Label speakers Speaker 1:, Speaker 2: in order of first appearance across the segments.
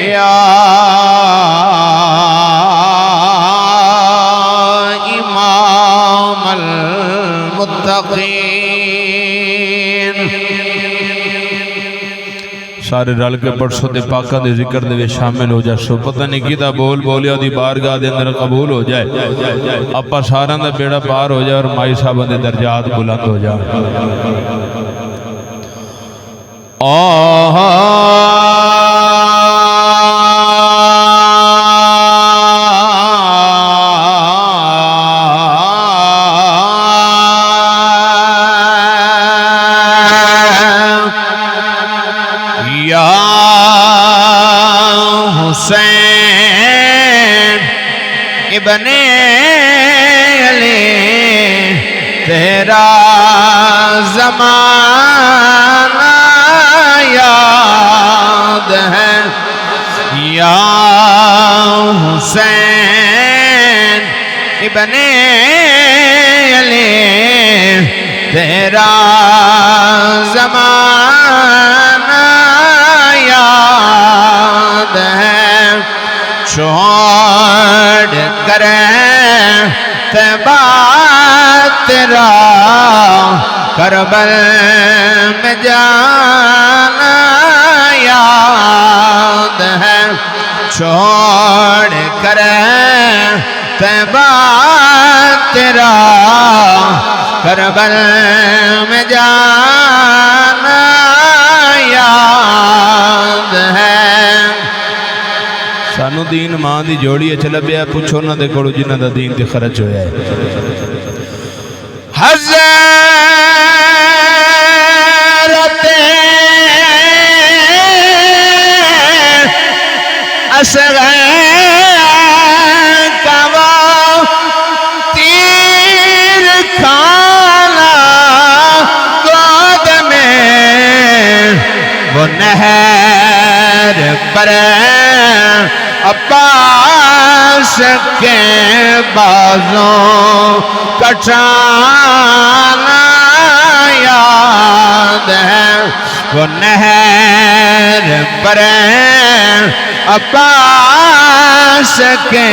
Speaker 1: یا امام المتقین
Speaker 2: سارے رل کے پڑھسو دے پاکہ دے ذکر دے شامل ہو جا سو پتہ نہیں کیتا بول بولیا دی بارگاہ دے اندر قبول ہو جائے اپا سارا دا بیڑا پار ہو جائے اور مائی صاحب دے درجات بلند ہو جائے
Speaker 1: ابن علی تیرا زمانہ یاد ہے یا حسین ابن علی تیرا زمانہ یاد ہے چھوڑ کر طیبہ تیرا کربل میں جانا یاد ہے چھوڑ کر طیبہ تیرا کربل میں جانا یاد ہے
Speaker 2: سانو دین ماں دی جوڑی اچھا لبیا پوچھو نہ دے کڑو جنہ دا دین تے خرچ ہویا ہے
Speaker 1: حضرت اصغر کا وہ تیر کھانا گود میں وہ نہر پر عباس کے بازوں کٹانا یاد ہے وہ نہر پر عباس کے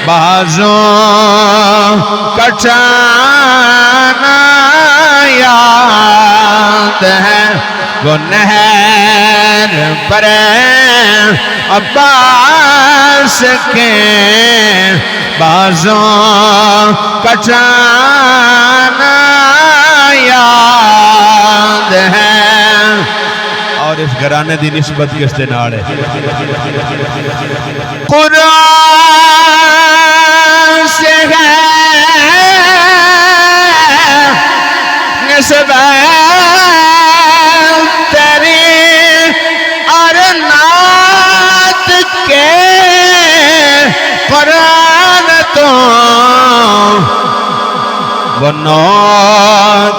Speaker 1: بازوں کٹانا یاد ہے وہ نہر پر عباس کے بازوں کٹانا یاد ہے
Speaker 2: اور اس گھرانے دی نسبت کس دے نال ہے
Speaker 1: قرآن سے ہے نسبت قرآن تو بنو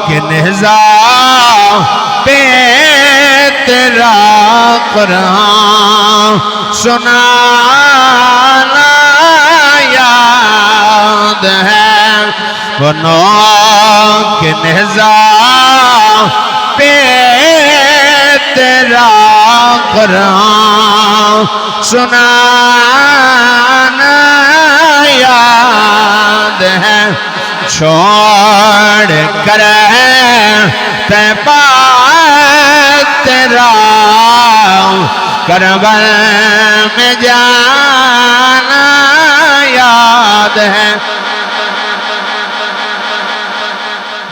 Speaker 1: کے نظام پہ تیرا قرآن سنانا یاد ہے بنو کے نظام پہ تیرا قرآن سنانا یاد ہے چھوڑ کر طیبہ تیرا کربل میں جانا یاد ہے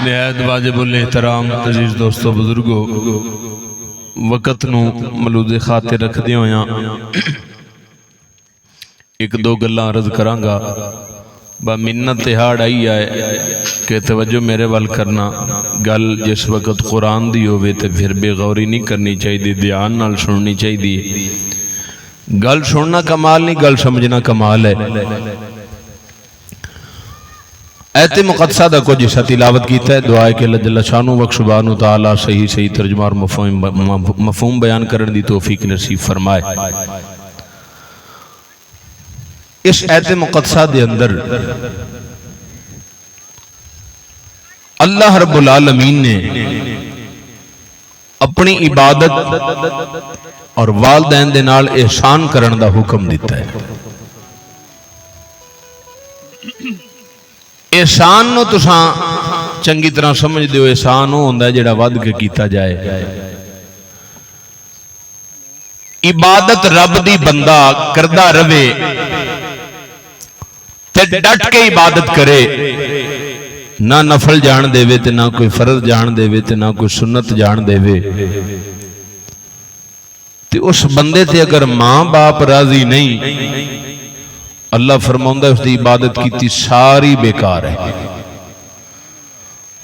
Speaker 2: نہایت واجب الاحترام عزیز دوستو بزرگو وقت نو ملوز خاطر رکھ دیا ہویا ایک دو گلہ عرض کرانگا با منت تہاڑ آئی آئے کہ توجہ میرے وال کرنا گل جس وقت قرآن دی ہوئے تے پھر بے غوری نہیں کرنی چاہی دی دھیان نال سننی چاہی دی گل سننا کمال نہیں گل سمجھنا کمال ہے ایت مقدسہ دا کو جسا تلاوت کیتا ہے دعائے کہ اللہ جل شانو وقت سبحانہ تعالیٰ صحیح صحیح ترجمہ اور مفہوم بیان کرن دی توفیق نصیب فرمائے اس ایت مقدسہ دے اندر اللہ رب العالمین نے اپنی عبادت اور والدین دے نال احسان کرن دا حکم دیتا ہے۔ احسان نو تساں چنگی طرح سمجھ دیو، احسان وہ ہوندا ہے جڑا ود کے کیتا جائے۔ عبادت رب دی بندہ کردہ رہے تے ڈٹ کے عبادت کرے، نہ نفل جان دے وے تے نہ کوئی فرض جان دے وے تے نہ کوئی سنت جان دے وے، تے اس بندے تے اگر ماں باپ راضی نہیں، اللہ فرماؤندہ اس دی عبادت کیتی ساری بیکار ہے۔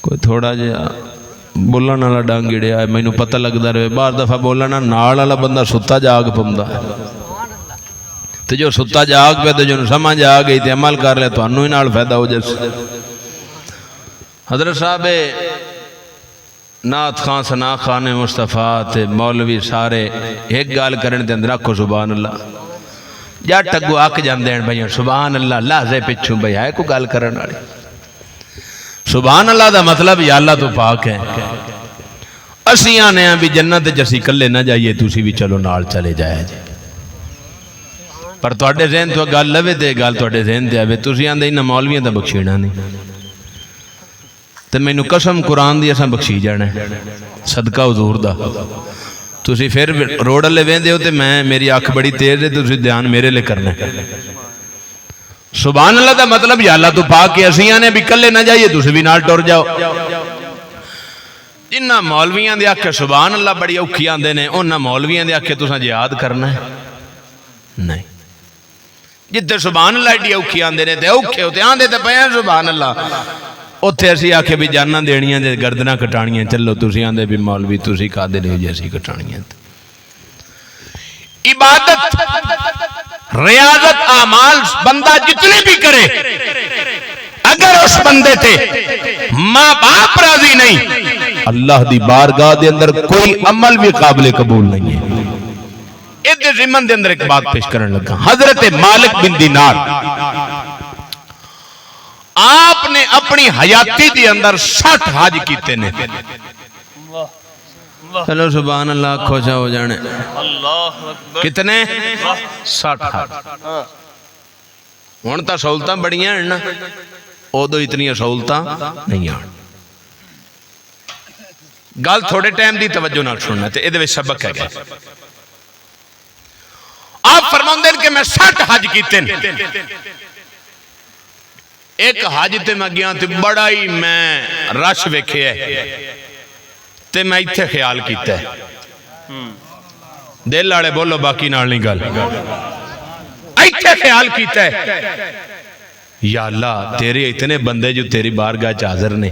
Speaker 2: کوئی تھوڑا جہا بولن والا ڈنگ گڑیا ہے، مینوں پتہ لگدا رہے بعض دفعہ بولنا نال والا بندہ ستا جاگ پوندا ہے، تے جو ستا جاگ پہ تے جو سمجھ آ گئی تے عمل کر لے تانوں ہی نال فائدہ ہو جائے۔ حضرت صاحب نعت خان ثنا خان مصطفیٰ تے مولوی سارے ایک گال کرن دے اندر آکھو سبحان اللہ، جٹ اگو آکھ جاندے ہیں بھائی سبحان اللہ، لحظے پچھوں بھائی ہے کوئی گل کرن والی۔ سبحان اللہ دا مطلب یا اللہ تو پاک ہے، اسی آنے ہیں بھی جنت جسی کلے نہ جائیے، تسی بھی چلو نال چلے جائے جی، پر تواڈے ذہن تو گل لوے تے گل تواڈے ذہن تے آوے، تسی آندے انہاں مولویاں دا بخشینا نہیں، تے مینوں قسم قرآن دی اساں بخشی جانا ہے صدقہ حضور دا۔ تسی پھر روڈ والے ویندے ہو تے میں میری اکھ بڑی تیز ہے، تسی دھیان میرے لے کرنا ہے۔ سبحان اللہ دا مطلب یا اللہ تو پاک کے اسیاں نے بھی کلے نہ جائیے، تسی بھی نال ٹر جاؤ۔ جنہاں مولویاں دے آکھے سبحان اللہ بڑی اوکھی آندے نے، انہاں مولویاں دے آکھے تساں جہاد کرنا ہے نہیں، جتھے سبحان اللہ ایڈی اوکھی آندے نے تے اوکھے ہوتے آندے تے پئے سبحان اللہ، اوتھے اسی آکھے بھی جاناں دینیاں تے گردناں کٹانیاں، چلو تسی آندے بھی مولوی تسی قادر ہو جیسی کٹانیاں۔ عبادت ریاضت اعمال بندہ جتنے بھی کرے، اگر اس بندے تے ماں باپ راضی نہیں، اللہ دی بارگاہ دے اندر کوئی عمل بھی قابل قبول نہیں ہے۔ ادھر ضمن دے اندر ایک بات پیش کرنے لگا، حضرت مالک بن دینار آپ نے اپنی حیاتی دے اندر 60 حج کیتے نے۔ چلو سبحان اللہ کھوشا ہو جانے، کتنے 60 حج۔ ہن تاں سہولتاں بڑیاں ہیں نا، ادو اتنی سہولتاں نہیں آن۔ گل تھوڑے ٹائم دی توجہ نال سننا تے ادھے وچ سبق ہے۔ آپ فرماندے کہ میں 60 حج کیتے ہیں، ایک حج تے میں گیا تے بڑا ہی میں رش ویکھیا ہے تے میں ایتھے خیال کیتا ہے، دل والے بولو باقی نال نہیں گل، ایتھے خیال کیتا ہے یا اللہ تیرے اتنے بندے جو تیری بارگاہ چ حاضر نے،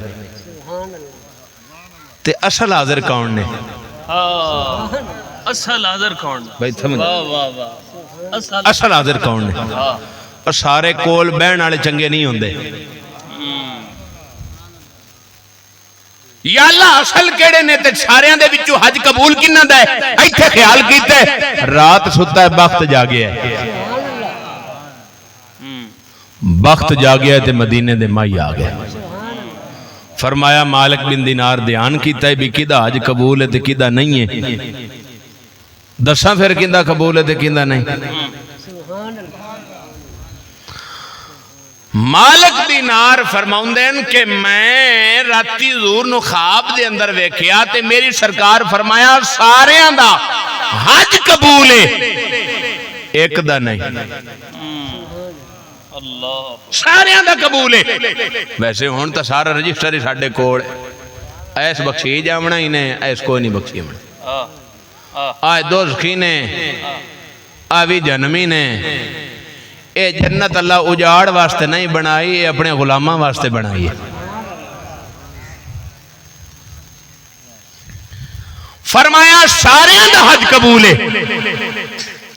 Speaker 2: تے اصل حاضر کون نے؟
Speaker 3: اصل حاضر کون؟
Speaker 2: بھائی سمجھ،
Speaker 3: واہ واہ واہ،
Speaker 2: اصل حاضر کون نے؟ اور سارے کول بہن والے چنگے نہیں ہوندے۔ یا اللہ اصل کیڑے نے تے ساریاں دے وچوں حج قبول کنا دا ہے؟ ایتھے خیال کیتا ہے، رات ستا ہے بخت جاگیا ہے، بخت جاگیا ہے تے مدینے دے مائی آ گیا۔ فرمایا مالک بن دینار دھیان کیتا ہے بھی کدا حج قبول ہے تے کدا نہیں ہے، دساں پھر کدا قبول ہے تے کدا نہیں۔ مالک دینار فرماؤندین کہ میں راتی حضور نو خواب دے اندر ویکھیا تے میری سرکار فرمایا ساریاں دا حج قبول ہے، ایک دا نہیں، ساریاں دا قبول ہے۔ ویسے ہون تا سارا رجسٹر ہی ساڈے کول ایس بخشی جامنا ہی نے، ایس کوئی نہیں بخشی جامنا، آئے دوزخی نے، آوی جنمی نے، اے جنت اللہ اجاڑ واسطے نہیں بنائی، اے اپنے غلاماں واسطے بنائی ہے۔ فرمایا سارے دا حج قبول ہے،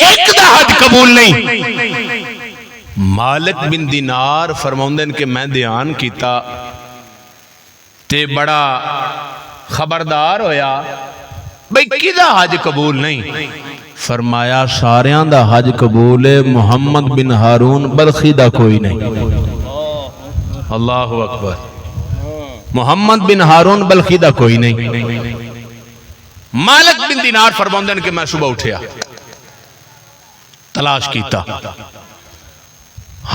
Speaker 2: ایک دا حج قبول نہیں۔ مالک بن دینار فرماؤندن کہ میں دھیان کیتا تے بڑا خبردار ہویا بھئی کدا حج قبول نہیں؟ فرمایا ساریاں دا حج قبول ہے، محمد بن ہارون بلخی دا کوئی نہیں۔ اللہ اکبر، محمد بن ہارون بلخی دا کوئی نہیں۔ مالک بن دینار فرماندے نے کہ میں صبح اٹھیا تلاش کیتا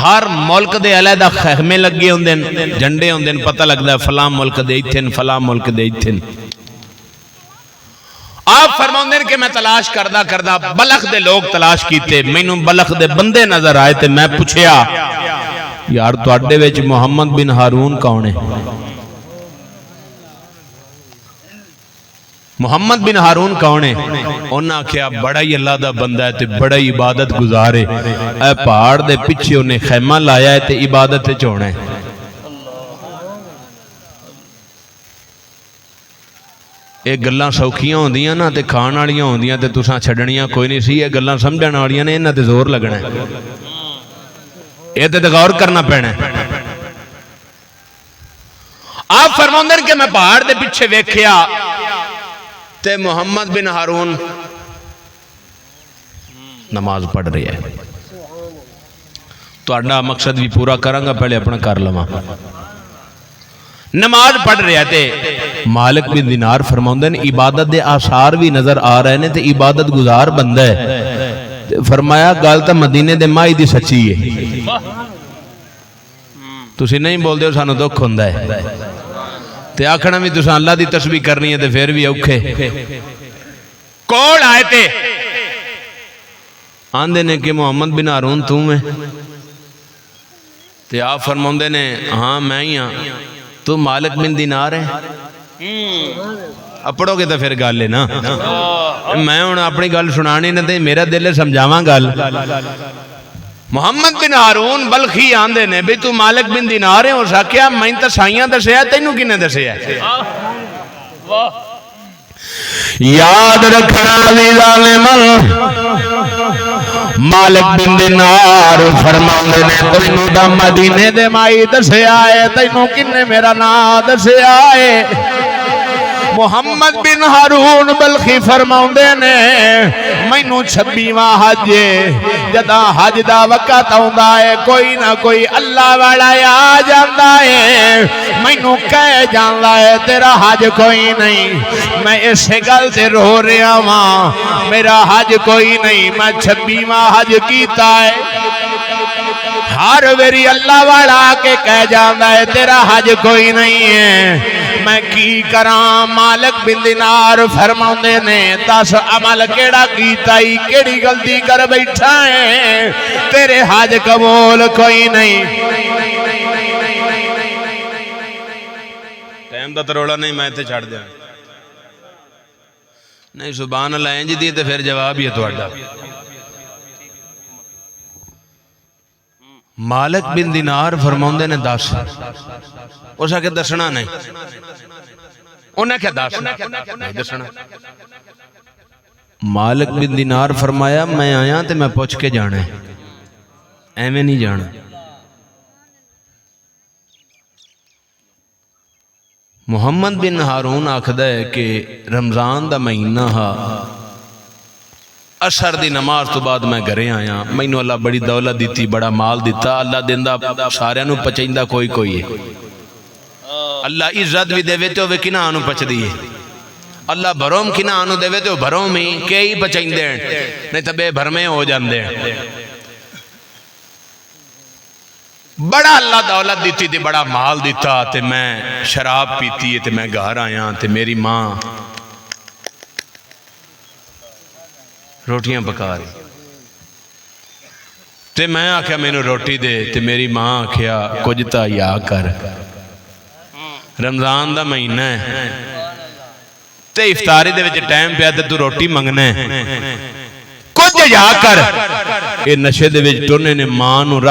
Speaker 2: ہر ملک دے علیحدہ خیمے لگے ہوندے جھنڈے ہوندے پتہ لگدا ہے فلاں ملک دے ایتھن فلاں ملک دے ایتھن آپ فرماندے نے کہ میں تلاش کردہ بلخ دے لوگ تلاش کیتے مینوں بلخ دے بندے نظر آئے تے میں پوچھیا یار تواڈے وچ محمد بن ہارون کون ہے محمد بن ہارون کون ہے انہاں کیا بڑا ہی اللہ دا بندہ ہے تے بڑا ہی عبادت گزار ہے اے پہاڑ دے پیچھے انہیں خیمہ لایا ہے تے عبادت تے چونا ہے ایک گلاں سوکھیاں ہوندیاں نا تے کھان والیاں ہوندیاں تے تساں چھڈنیاں کوئی نہیں سی یہ گلاں سمجھن والیاں نے انہاں تے زور لگنا ہے یہ تے غور کرنا پینا ہے آپ فرماندے کہ میں پہاڑ دے پیچھے ویکھیا تے محمد بن ہارون نماز پڑھ رہی ہے تو اڈا مقصد بھی پورا کرانگا پہلے اپنا کر لما نماز پڑھ رہے تے مالک بن دینار فرماندے نے عبادت دے آثار بھی نظر آ رہے نے تے عبادت گزار بندہ ہے فرمایا گل تا مدینے دے مائی دی سچی ہے تسی نہیں بول دے ہو سانو دکھ ہوندا ہے تے آکھنا بھی تساں اللہ دی تسبیح کرنی ہے تے پھر بھی اوکھے کون آئے تے آندے نے کہ محمد بن ہارون تو میں تے آپ فرماندے نے ہاں میں ہی ہاں تو مالک بن دینار ہے اپڑو گے تو پھر گل ہے نا میں ہوں اپنی گل سنانی نہ تے میرا دل سمجھاواں گل محمد بن ہارون بلخی آندے نے بھی تو مالک بن دینار ہے ہو سکیا میں تو سائیاں دسیا تینوں کنے دسیا یاد رکھنا دی ظالم مالک بن دینار فرماندے نے تینوں دا مدینے دے مائی دسیا ہے تینوں کنے میرا نام دسیا ہے محمد بن ہارون بلخی فرماؤندے نے مینوں 26واں حج جدا حج دا وقت آوندا ہے کوئی نہ کوئی اللہ والا آ جاندا ہے مینوں کہہ جاندا ہے تیرا حج کوئی نہیں میں اس گل تے رو رہا ہاں میرا حج کوئی نہیں میں 26واں حج کیتا ہے ہر ویری اللہ والا کے کہہ جاندا ہے تیرا حج کوئی نہیں ہے میں کی کراں مالک بن دینار فرماؤندے نے 10 عمل کیڑا کیتا ہی کیڑی غلطی کر بیٹھا ہے تیرے حج قبول کوئی نہیں ٹائم دا تروڑا نہیں میں تے چھڑ دیا نہیں سبحان اللہ انج دی تے پھر جواب ہی ہے تہاڈا مالک بن دینار فرماؤندے نے 10 اس آکے دسنا نہیں انہیں کیا دسنا مالک بن دینار فرمایا میں آیا تے میں پوچھ کے جانا ہے ایویں نہیں جانا محمد بن ہارون آکھدا ہے کہ رمضان دا مہینہ ہا عصر دی نماز تو بعد میں گھرے آیا مینوں اللہ بڑی دولت دیتی بڑا مال دیتا اللہ دیندا سارے نو پچیندا کوئی کوئی ہے اللہ عزت بھی دے تے ہوے کنا انو پچ دیے اللہ بھروم کنا انو دے تے بھروم ہی کئی پچیندے نہیں تے بے بھرمے ہو جاندے بڑا اللہ دولت دیتی تے بڑا مال دیتا تے میں شراب پیتی تے میں گھر آیا تے میری ماں روٹیاں پکا رہی تے میں آکھیا مینوں روٹی دے تے میری ماں آکھیا کچھ تا یا کر رمضان دا مہینہ ہے تے افطاری دے وچ ٹائم پیا تے تو روٹی منگنا ہے کچھ یا کر اے نشے دے وچ ٹونے نے ماں نو رکھ